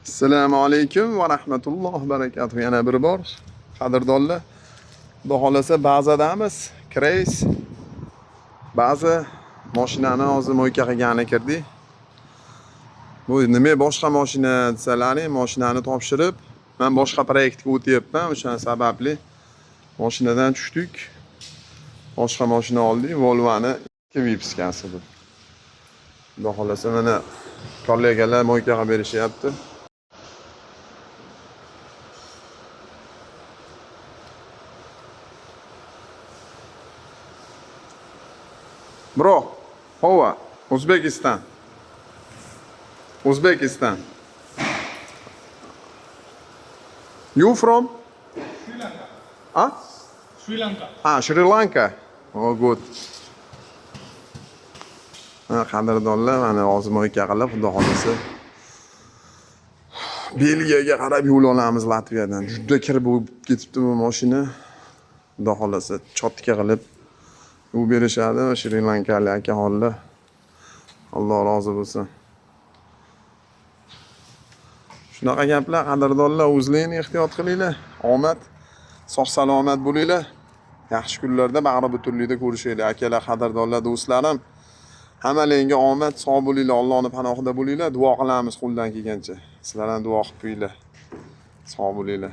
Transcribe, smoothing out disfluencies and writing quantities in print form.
Assalomu alaykum va rahmatullohi va barakatuh. Yana bir bor qadrdonlar. Xudo xolasa ba'zidamiz Craze ba'zi mashinani hozir mo'yka qilgani kirdik. Bu nima boshqa mashina desalaring, mashinani topshirib, men boshqa proyektga o'tyapman. O'sha sababli mashinadan tushdik. Boshqa mashina oldik, Volvo'ni 2 Vipskasi bu. Xudo xolasa mana kollegalar mo'yka qilib berishyapti. Bro, hova, Uzbekistan. Uzbekistan. You from? Sri Lanka. Huh? Sri Lanka. Ah, Sri Lanka. Oh, good. Qadrdonlar, mana hozir mo'yka qilib, xudo xolasa Belgiyaga qarab yo'l olamiz Latviyadan. Juda kir bo'lib ketibdi bu mashina. Xudo xolasa chotka qilib u berishadi Sri Lankalik akaxonlar. Alloh rozi bo'lsin. Shunaqa gaplar, qadrdonlar, o'zlaringiz ehtiyot qilinglar. Omad, sog' salomat bo'linglar. Yaxshi kunlarda bag'ri butunlikda ko'rishaylik. Akalar, qadrdonlar, do'stlarim. Hammalaringga omad, sog' bo'linglar, Allohning panohida bo'linglar. Duo qilamiz qo'ldan kelgancha. Sizlar ham duo qilib qo'yinglar. Sog' bo'linglar.